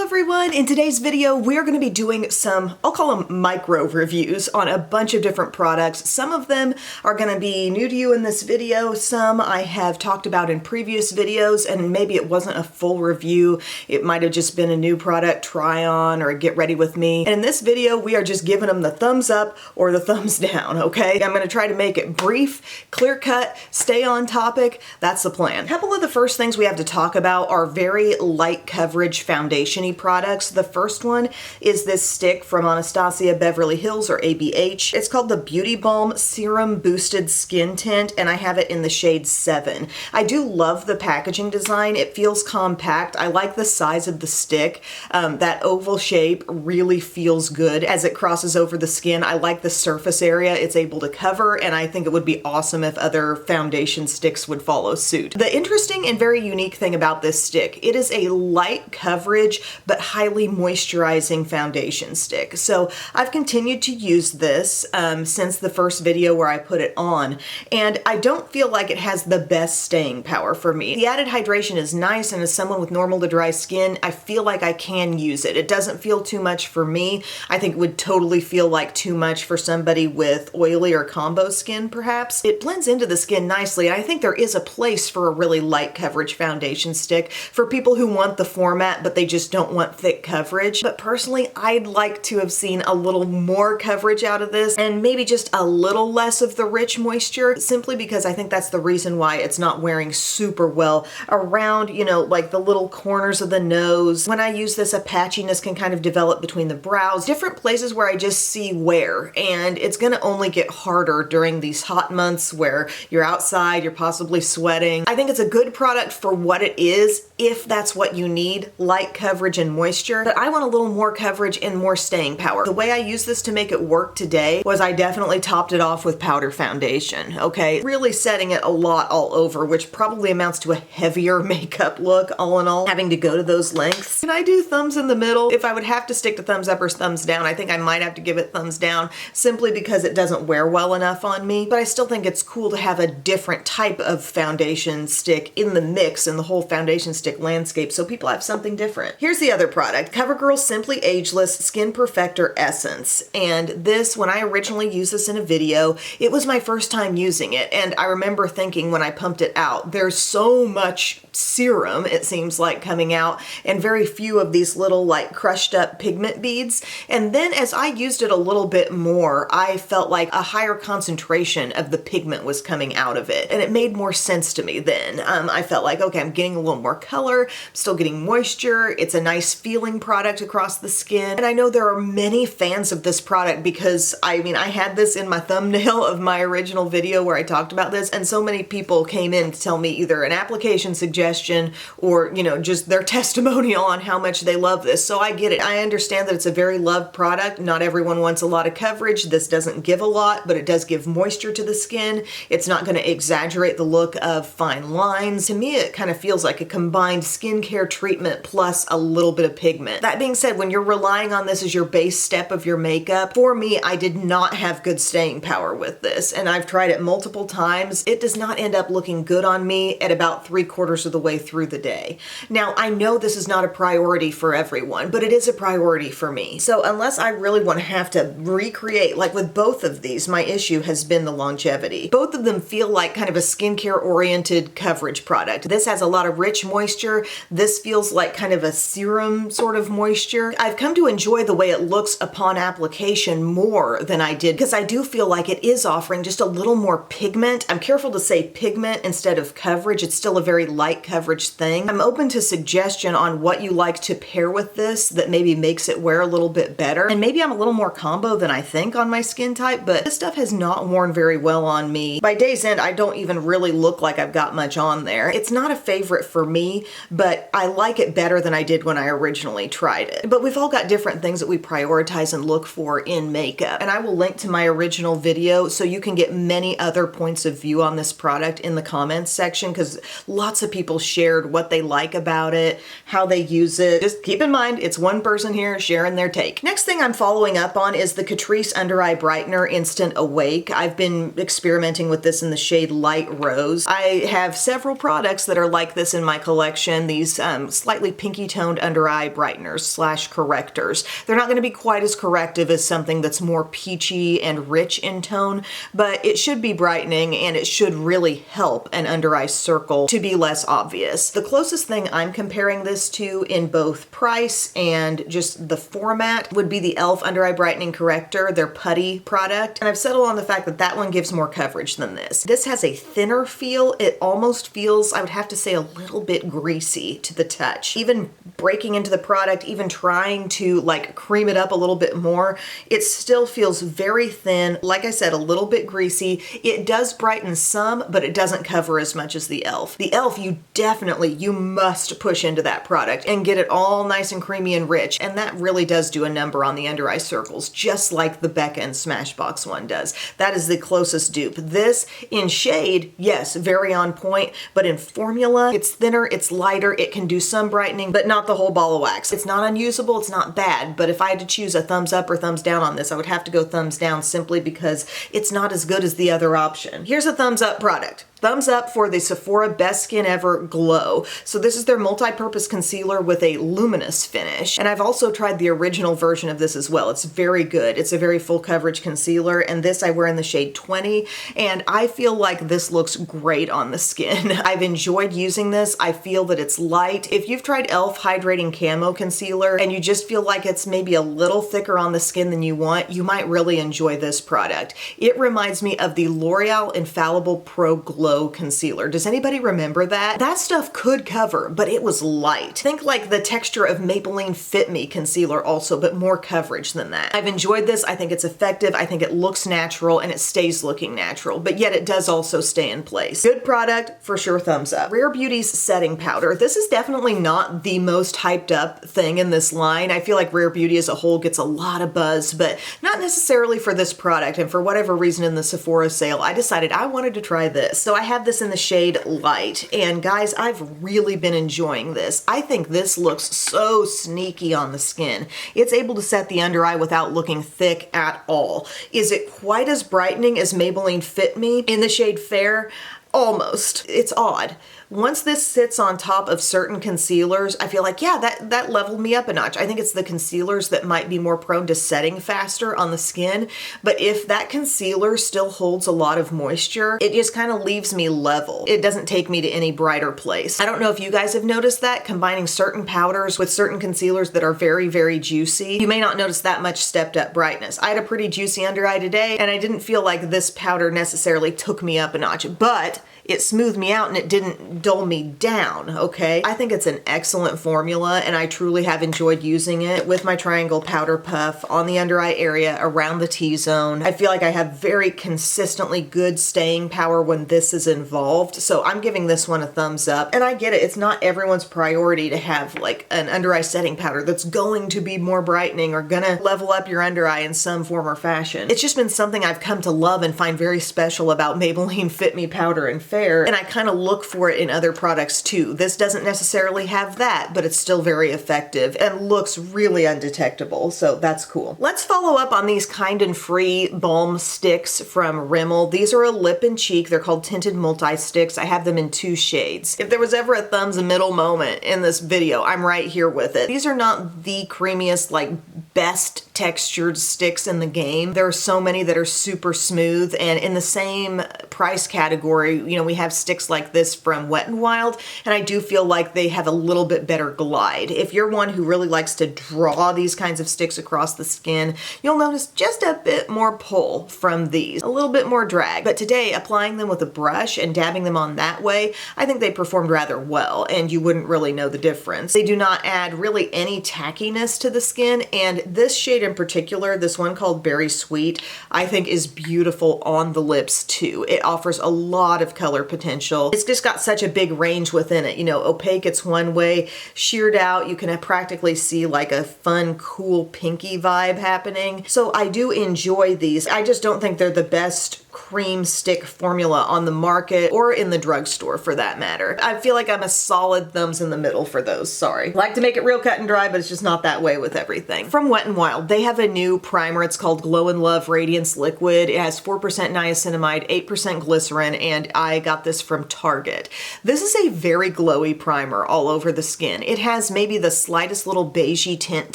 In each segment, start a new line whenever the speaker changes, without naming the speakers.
everyone! In today's video, we're going to be doing some, I'll call them micro reviews on a bunch of different products. Some of them are going to be new to you in this video. Some I have talked about in previous videos, and maybe it wasn't a full review. It might have just been a new product try on or get ready with me. And in this video, we are just giving them the thumbs up or the thumbs down, okay? I'm going to try to make it brief, clear cut, stay on topic. That's the plan. A couple of the first things we have to talk about are very light coverage foundation-y products. The first one is this stick from Anastasia Beverly Hills, or ABH. It's called the Beauty Balm Serum Boosted Skin Tint, and I have it in the shade 7. I do love the packaging design. It feels compact. I like the size of the stick. That oval shape really feels good as it crosses over the skin. I like the surface area it's able to cover, and I think it would be awesome if other foundation sticks would follow suit. The interesting and very unique thing about this stick, it is a light coverage but highly moisturizing foundation stick. So I've continued to use this since the first video where I put it on, and I don't feel like it has the best staying power for me. The added hydration is nice, and as someone with normal to dry skin, I feel like I can use it. It doesn't feel too much for me. I think it would totally feel like too much for somebody with oily or combo skin, perhaps. It blends into the skin nicely, and I think there is a place for a really light coverage foundation stick for people who want the format but they just don't want thick coverage. But personally, I'd like to have seen a little more coverage out of this and maybe just a little less of the rich moisture, simply because I think that's the reason why it's not wearing super well around, you know, like the little corners of the nose. When I use this, a patchiness can kind of develop between the brows, different places where I just see wear, and it's gonna only get harder during these hot months where you're outside, you're possibly sweating. I think it's a good product for what it is, if that's what you need, light coverage and moisture, but I want a little more coverage and more staying power. The way I used this to make it work today was I definitely topped it off with powder foundation, okay? Really setting it a lot all over, which probably amounts to a heavier makeup look all in all, having to go to those lengths. Can I do thumbs in the middle? If I would have to stick to thumbs up or thumbs down, I think I might have to give it thumbs down simply because it doesn't wear well enough on me, but I still think it's cool to have a different type of foundation stick in the mix in the whole foundation stick landscape so people have something different. Here's the other product, CoverGirl Simply Ageless Skin Perfector Essence. And this, when I originally used this in a video, it was my first time using it, and I remember thinking when I pumped it out, there's so much serum, it seems like, coming out, and very few of these little like crushed up pigment beads. And then as I used it a little bit more, I felt like a higher concentration of the pigment was coming out of it, and it made more sense to me then. I felt like, okay, I'm getting a little more color, I'm still getting moisture, it's a nice feeling product across the skin. And I know there are many fans of this product because, I mean, I had this in my thumbnail of my original video where I talked about this, and so many people came in to tell me either an application suggestion or, you know, just their testimonial on how much they love this. So I get it. I understand that it's a very loved product. Not everyone wants a lot of coverage. This doesn't give a lot, but it does give moisture to the skin. It's not going to exaggerate the look of fine lines. To me, it kind of feels like a combined skincare treatment plus a little bit of pigment. That being said, when you're relying on this as your base step of your makeup, for me, I did not have good staying power with this, and I've tried it multiple times. It does not end up looking good on me at about 3/4 of the way through the day. Now, I know this is not a priority for everyone, but it is a priority for me. So unless I really want to have to recreate, like with both of these, my issue has been the longevity. Both of them feel like kind of a skincare oriented coverage product. This has a lot of rich moisture. This feels like kind of a serum sort of moisture. I've come to enjoy the way it looks upon application more than I did, because I do feel like it is offering just a little more pigment. I'm careful to say pigment instead of coverage. It's still a very light coverage thing. I'm open to suggestion on what you like to pair with this that maybe makes it wear a little bit better. And maybe I'm a little more combo than I think on my skin type, but this stuff has not worn very well on me. By day's end, I don't even really look like I've got much on there. It's not a favorite for me, but I like it better than I did when I originally tried it. But we've all got different things that we prioritize and look for in makeup. And I will link to my original video so you can get many other points of view on this product in the comments section, because lots of people shared what they like about it, how they use it. Just keep in mind, it's one person here sharing their take. Next thing I'm following up on is the Catrice Under Eye Brightener Instant Awake. I've been experimenting with this in the shade Light Rose. I have several products that are like this in my collection, these slightly pinky toned under eye brighteners slash correctors. They're not going to be quite as corrective as something that's more peachy and rich in tone, but it should be brightening and it should really help an under eye circle to be less obvious. The closest thing I'm comparing this to in both price and just the format would be the e.l.f. Under Eye Brightening Corrector, their putty product. And I've settled on the fact that that one gives more coverage than this. This has a thinner feel. It almost feels, I would have to say, a little bit greasy to the touch. Even breaking into the product, even trying to like cream it up a little bit more, it still feels very thin. Like I said, a little bit greasy. It does brighten some, but it doesn't cover as much as the e.l.f. The e.l.f. you must push into that product and get it all nice and creamy and rich. And that really does do a number on the under eye circles, just like the Becca and Smashbox one does. That is the closest dupe. This in shade, yes, very on point, but in formula, it's thinner, it's lighter, it can do some brightening, but not the whole ball of wax. It's not unusable, it's not bad, but if I had to choose a thumbs up or thumbs down on this, I would have to go thumbs down simply because it's not as good as the other option. Here's a thumbs up product. Thumbs up for the Sephora Best Skin Ever Glow. So this is their multi-purpose concealer with a luminous finish. And I've also tried the original version of this as well. It's very good. It's a very full coverage concealer, and this I wear in the shade 20, and I feel like this looks great on the skin. I've enjoyed using this. I feel that it's light. If you've tried e.l.f. Hydrating Camo Concealer and you just feel like it's maybe a little thicker on the skin than you want, you might really enjoy this product. It reminds me of the L'Oreal Infallible Pro Glow concealer. Does anybody remember that? That stuff could cover, but it was light. Think like the texture of Maybelline Fit Me concealer also, but more coverage than that. I've enjoyed this. I think it's effective. I think it looks natural and it stays looking natural, but yet it does also stay in place. Good product, for sure, thumbs up. Rare Beauty's setting powder. This is definitely not the most hyped up thing in this line. I feel like Rare Beauty as a whole gets a lot of buzz, but not necessarily for this product. And for whatever reason in the Sephora sale, I decided I wanted to try this. So I have this in the shade Light, and guys, I've really been enjoying this. I think this looks so sneaky on the skin. It's able to set the under eye without looking thick at all. Is it quite as brightening as Maybelline Fit Me in the shade Fair? Almost. It's odd. Once this sits on top of certain concealers, I feel like, yeah, that leveled me up a notch. I think it's the concealers that might be more prone to setting faster on the skin, but if that concealer still holds a lot of moisture, it just kind of leaves me level. It doesn't take me to any brighter place. I don't know if you guys have noticed that, combining certain powders with certain concealers that are very, very juicy, you may not notice that much stepped up brightness. I had a pretty juicy under eye today, and I didn't feel like this powder necessarily took me up a notch, but it smoothed me out and it didn't dull me down, okay? I think it's an excellent formula and I truly have enjoyed using it with my Triangle Powder Puff on the under eye area around the T-zone. I feel like I have very consistently good staying power when this is involved, so I'm giving this one a thumbs up. And I get it, it's not everyone's priority to have like an under eye setting powder that's going to be more brightening or gonna level up your under eye in some form or fashion. It's just been something I've come to love and find very special about Maybelline Fit Me powder and Fair, and I kind of look for it in other products too. This doesn't necessarily have that, but it's still very effective and looks really undetectable, so that's cool. Let's follow up on these Kind and Free balm sticks from Rimmel. These are a lip and cheek. They're called tinted multi-sticks. I have them in 2 shades. If there was ever a thumbs middle moment in this video, I'm right here with it. These are not the creamiest, like best textured sticks in the game. There are so many that are super smooth, and in the same price category, you know, we have sticks like this from Wet n Wild, and I do feel like they have a little bit better glide. If you're one who really likes to draw these kinds of sticks across the skin, you'll notice just a bit more pull from these, a little bit more drag. But today, applying them with a brush and dabbing them on that way, I think they performed rather well, and you wouldn't really know the difference. They do not add really any tackiness to the skin, and this shade in particular, this one called Berry Sweet, I think is beautiful on the lips too. It offers a lot of color potential. It's just got such a big range within it. You know, opaque it's one way, sheared out you can practically see like a fun, cool, pinky vibe happening. So I do enjoy these. I just don't think they're the best cream stick formula on the market or in the drugstore for that matter. I feel like I'm a solid thumbs in the middle for those, sorry. I like to make it real cut and dry, but it's just not that way with everything. From Wet n Wild, they have a new primer. It's called Glow and Love Radiance Liquid. It has 4% niacinamide, 8% glycerin, and I got this from Target. This is a very glowy primer all over the skin. It has maybe the slightest little beigey tint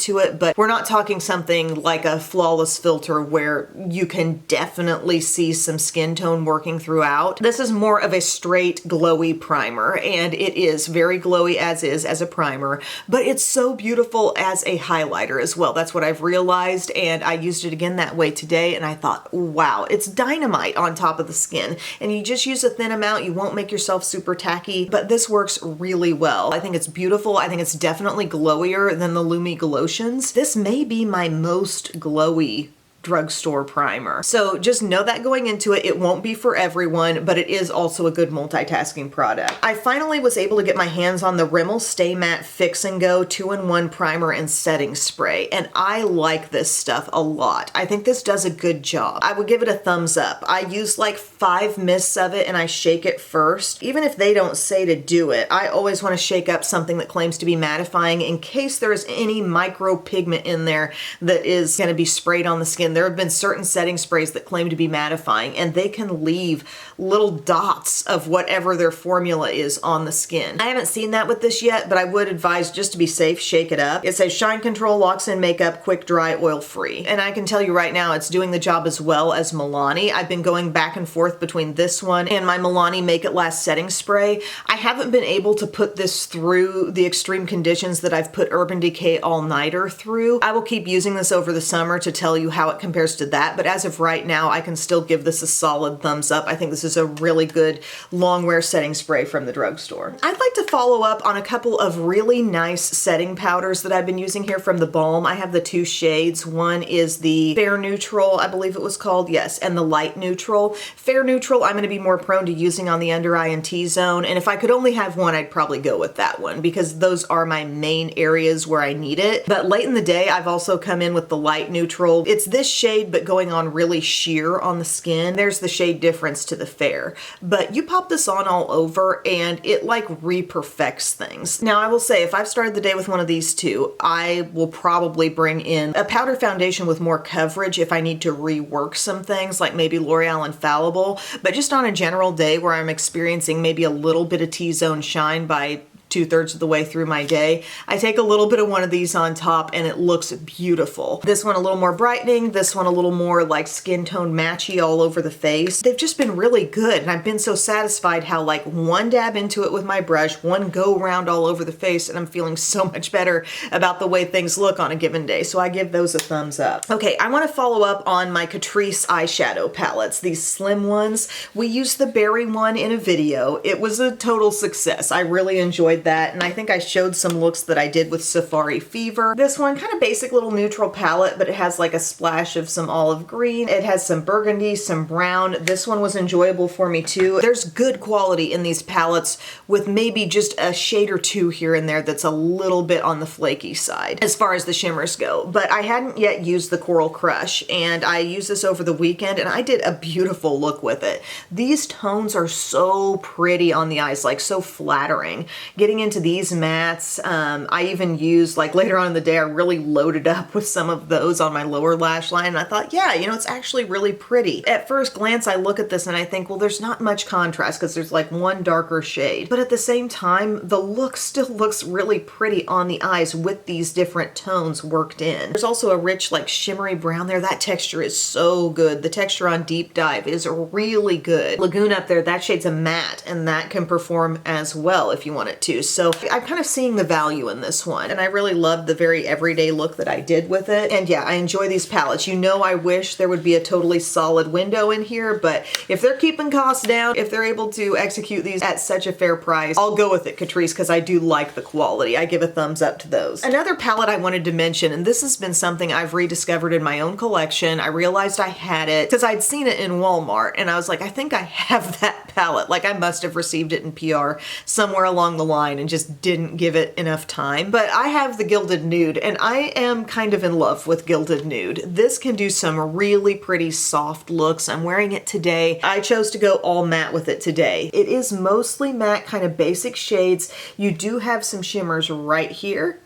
to it, but we're not talking something like a flawless filter where you can definitely see some skin tone working throughout. This is more of a straight glowy primer, and it is very glowy as is as a primer, but it's so beautiful as a highlighter as well. That's what I've realized, and I used it again that way today, and I thought, wow, it's dynamite on top of the skin. And you just use a thin amount, you won't make yourself super tacky, but this works really well. I think it's beautiful. I think it's definitely glowier than the Lumi Glotions. This may be my most glowy drugstore primer. So just know that going into it, it won't be for everyone, but it is also a good multitasking product. I finally was able to get my hands on the Rimmel Stay Matte Fix and Go 2-in-1 primer and setting spray, and I like this stuff a lot. I think this does a good job. I would give it a thumbs up. I use like 5 mists of it and I shake it first. Even if they don't say to do it, I always want to shake up something that claims to be mattifying in case there's any micro pigment in there that is going to be sprayed on the skin. There have been certain setting sprays that claim to be mattifying, and they can leave little dots of whatever their formula is on the skin. I haven't seen that with this yet, but I would advise, just to be safe, shake it up. It says shine control, locks in makeup, quick dry, oil free. And I can tell you right now, it's doing the job as well as Milani. I've been going back and forth between this one and my Milani Make It Last setting spray. I haven't been able to put this through the extreme conditions that I've put Urban Decay All Nighter through. I will keep using this over the summer to tell you how it compares to that, but as of right now, I can still give this a solid thumbs up. I think this is a really good long wear setting spray from the drugstore. I'd like to follow up on a couple of really nice setting powders that I've been using here from the Balm. I have the 2 shades. One is the Fair Neutral, I believe it was called, yes, and the Light Neutral. Fair Neutral, I'm going to be more prone to using on the under eye and T-zone, and if I could only have one, I'd probably go with that one because those are my main areas where I need it. But late in the day, I've also come in with the Light Neutral. It's this shade, but going on really sheer on the skin. There's the shade difference to the Fair. But you pop this on all over and it like re-perfects things. Now I will say, if I've started the day with one of these two, I will probably bring in a powder foundation with more coverage if I need to rework some things, like maybe L'Oreal Infallible. But just on a general day where I'm experiencing maybe a little bit of T-zone shine by 2/3 of the way through my day, I take a little bit of one of these on top and it looks beautiful. This one a little more brightening, this one a little more like skin tone matchy all over the face. They've just been really good, and I've been so satisfied how like one dab into it with my brush, one go around all over the face, and I'm feeling so much better about the way things look on a given day. So I give those a thumbs up. Okay, I want to follow up on my Catrice eyeshadow palettes, these slim ones. We used the berry one in a video. It was a total success. I really enjoyed that, and I think I showed some looks that I did with Safari Fever. This one, kind of basic little neutral palette, but it has like a splash of some olive green. It has some burgundy, some brown. This one was enjoyable for me too. There's good quality in these palettes with maybe just a shade or two here and there that's a little bit on the flaky side as far as the shimmers go. But I hadn't yet used the Coral Crush, and I used this over the weekend and I did a beautiful look with it. These tones are so pretty on the eyes, like so flattering. Getting into these mattes, I even used, like later on in the day, I really loaded up with some of those on my lower lash line, and I thought, yeah, you know, it's actually really pretty. At first glance, I look at this and I think, well, there's not much contrast because there's like one darker shade, but at the same time, the look still looks really pretty on the eyes with these different tones worked in. There's also a rich, like shimmery brown there. That texture is so good. The texture on Deep Dive is really good. Lagoon up there, that shade's a matte, and that can perform as well if you want it to. So I'm kind of seeing the value in this one, and I really loved the very everyday look that I did with it. And yeah, I enjoy these palettes. You know, I wish there would be a totally solid window in here, but if they're keeping costs down, if they're able to execute these at such a fair price, I'll go with it, Catrice, because I do like the quality. I give a thumbs up to those. Another palette I wanted to mention, and this has been something I've rediscovered in my own collection. I realized I had it because I'd seen it in Walmart, and I was like, I think I have that palette. Like, I must have received it in PR somewhere along the line and just didn't give it enough time. But I have the Gilded Nude, and I am kind of in love with Gilded Nude. This can do some really pretty soft looks. I'm wearing it today. I chose to go all matte with it today. It is mostly matte, kind of basic shades. You do have some shimmers right here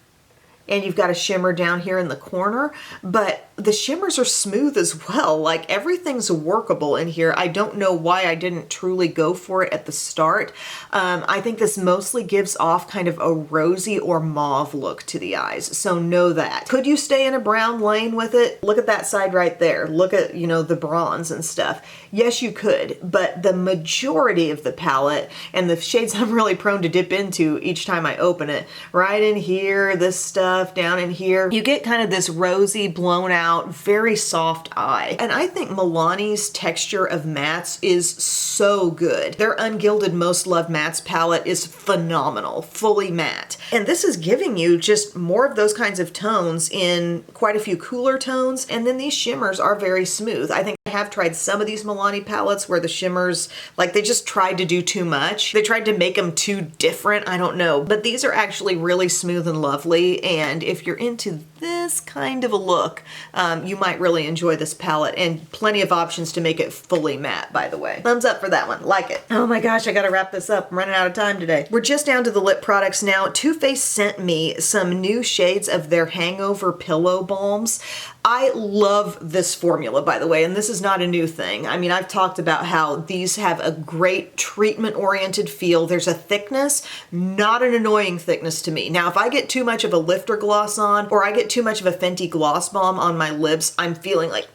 and you've got a shimmer down here in the corner, but the shimmers are smooth as well. Like everything's workable in here. I don't know why I didn't truly go for it at the start. I think this mostly gives off kind of a rosy or mauve look to the eyes, so know that. Could you stay in a brown lane with it? Look at that side right there. Look at, you know, the bronze and stuff. Yes, you could, but the majority of the palette and the shades I'm really prone to dip into each time I open it, right in here, this stuff, down in here, you get kind of this rosy, blown out, very soft eye. And I think Milani's texture of mattes is so good. Their Ungilded Most Loved Mattes palette is phenomenal, fully matte. And this is giving you just more of those kinds of tones in quite a few cooler tones. And then these shimmers are very smooth. I think I have tried some of these Milani palettes where the shimmers, like they just tried to do too much. They tried to make them too different, I don't know. But these are actually really smooth and lovely. And if you're into this kind of a look, you might really enjoy this palette, and plenty of options to make it fully matte, by the way. Thumbs up for that one, like it. Oh my gosh, I gotta wrap this up. I'm running out of time today. We're just down to the lip products now. Too Faced sent me some new shades of their Hangover Pillow Balms. I love this formula, by the way, and this is not a new thing. I mean, I've talked about how these have a great treatment-oriented feel. There's a thickness, not an annoying thickness to me. Now, if I get too much of a lifter gloss on, or I get too much of a Fenty Gloss Bomb on my lips, I'm feeling like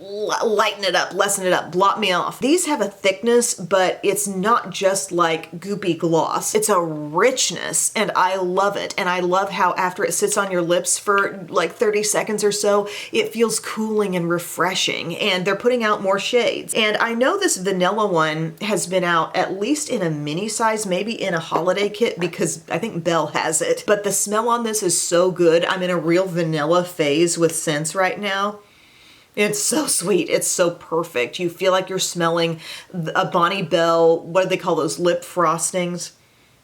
lighten it up, lessen it up, blot me off. These have a thickness, but it's not just like goopy gloss. It's a richness, and I love it. And I love how after it sits on your lips for like 30 seconds or so, it feels cooling and refreshing. And they're putting out more shades. And I know this vanilla one has been out at least in a mini size, maybe in a holiday kit, because I think Belle has it. But the smell on this is so good. I'm in a real vanilla phase with scents right now. It's so sweet. It's so perfect. You feel like you're smelling a Bonnie Bell, what do they call those, lip frostings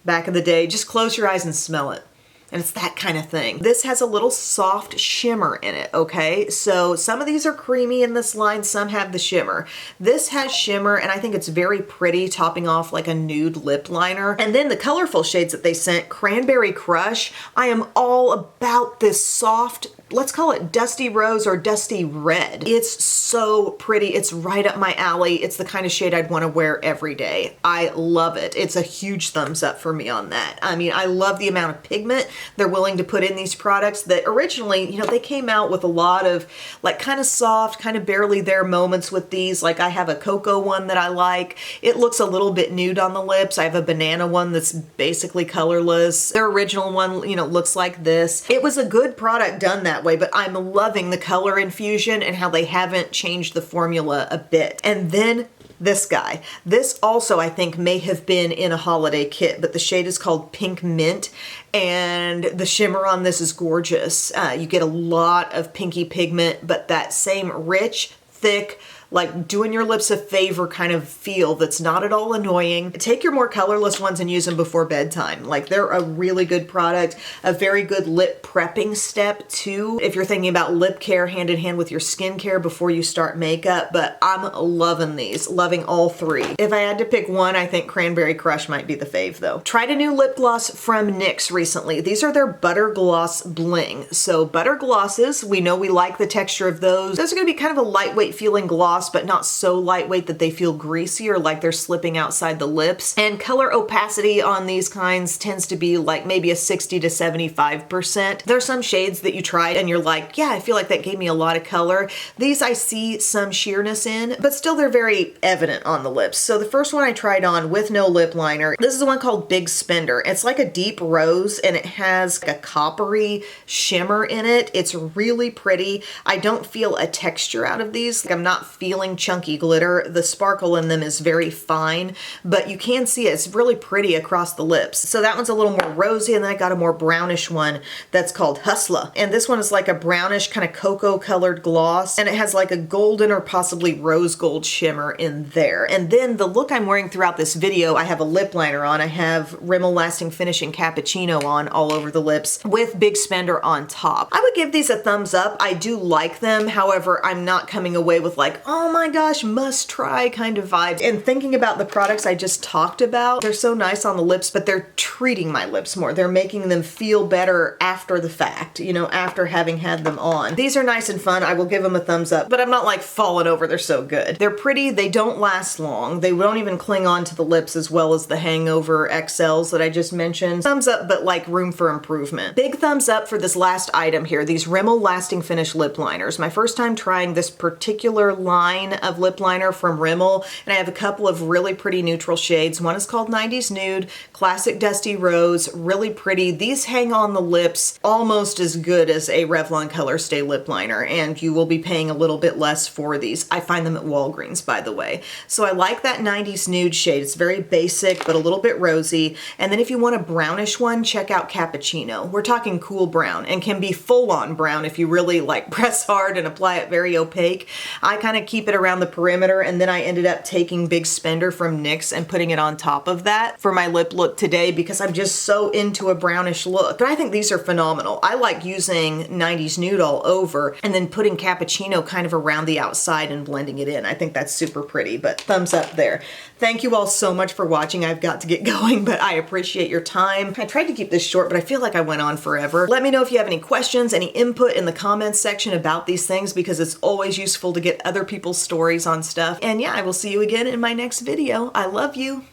back in the day? Just close your eyes and smell it. And it's that kind of thing. This has a little soft shimmer in it, okay? So some of these are creamy in this line, some have the shimmer. This has shimmer, and I think it's very pretty, topping off like a nude lip liner. And then the colorful shades that they sent, Cranberry Crush. I am all about this soft, let's call it dusty rose or dusty red. It's so pretty. It's right up my alley. It's the kind of shade I'd want to wear every day. I love it. It's a huge thumbs up for me on that. I mean, I love the amount of pigment they're willing to put in these products that originally, you know, they came out with a lot of like kind of soft, kind of barely there moments with these. Like I have a cocoa one that I like. It looks a little bit nude on the lips. I have a banana one that's basically colorless. Their original one, you know, looks like this. It was a good product done that way, but I'm loving the color infusion and how they haven't changed the formula a bit. And then this guy. This also, I think, may have been in a holiday kit, but the shade is called Pink Mint, and the shimmer on this is gorgeous. You get a lot of pinky pigment, but that same rich, thick, like doing your lips a favor kind of feel that's not at all annoying. Take your more colorless ones and use them before bedtime. Like they're a really good product, a very good lip prepping step too, if you're thinking about lip care hand in hand with your skincare before you start makeup. But I'm loving these, loving all three. If I had to pick one, I think Cranberry Crush might be the fave though. Tried a new lip gloss from NYX recently. These are their Butter Gloss Bling. So butter glosses, we know we like the texture of those. Those are gonna be kind of a lightweight feeling gloss, but not so lightweight that they feel greasy or like they're slipping outside the lips. And color opacity on these kinds tends to be like maybe a 60 to 75%. There's some shades that you try and you're like, yeah, I feel like that gave me a lot of color. These I see some sheerness in, but still they're very evident on the lips. So the first one I tried on with no lip liner, this is the one called Big Spender. It's like a deep rose and it has a coppery shimmer in it. It's really pretty. I don't feel a texture out of these. Like I'm not feeling chunky glitter. The sparkle in them is very fine, but you can see it's really pretty across the lips. So that one's a little more rosy, and then I got a more brownish one that's called Hustla. And this one is like a brownish kind of cocoa colored gloss, and it has like a golden or possibly rose gold shimmer in there. And then the look I'm wearing throughout this video, I have a lip liner on. I have Rimmel Lasting Finishing Cappuccino on all over the lips with Big Spender on top. I would give these a thumbs up. I do like them. However, I'm not coming away with like, oh oh my gosh, must try kind of vibes. And thinking about the products I just talked about, they're so nice on the lips, but they're treating my lips more. They're making them feel better after the fact, you know, after having had them on. These are nice and fun. I will give them a thumbs up, but I'm not like falling over. They're so good. They're pretty. They don't last long. They don't even cling on to the lips as well as the Hangover XLs that I just mentioned. Thumbs up, but like room for improvement. Big thumbs up for this last item here, these Rimmel Lasting Finish lip liners. My first time trying this particular line of lip liner from Rimmel, and I have a couple of really pretty neutral shades. One is called 90s Nude, Classic Dusty Rose, really pretty. These hang on the lips almost as good as a Revlon Color Stay lip liner, and you will be paying a little bit less for these. I find them at Walgreens, by the way. So I like that 90s Nude shade. It's very basic, but a little bit rosy. And then if you want a brownish one, check out Cappuccino. We're talking cool brown, and can be full-on brown if you really like press hard and apply it very opaque. I kind of keep it around the perimeter, and then I ended up taking Big Spender from NYX and putting it on top of that for my lip look today because I'm just so into a brownish look. But I think these are phenomenal. I like using 90s Nude all over and then putting Cappuccino kind of around the outside and blending it in. I think that's super pretty, but thumbs up there. Thank you all so much for watching. I've got to get going, but I appreciate your time. I tried to keep this short, but I feel like I went on forever. Let me know if you have any questions, any input in the comments section about these things, because it's always useful to get other people's stories on stuff. And yeah, I will see you again in my next video. I love you.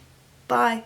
Bye.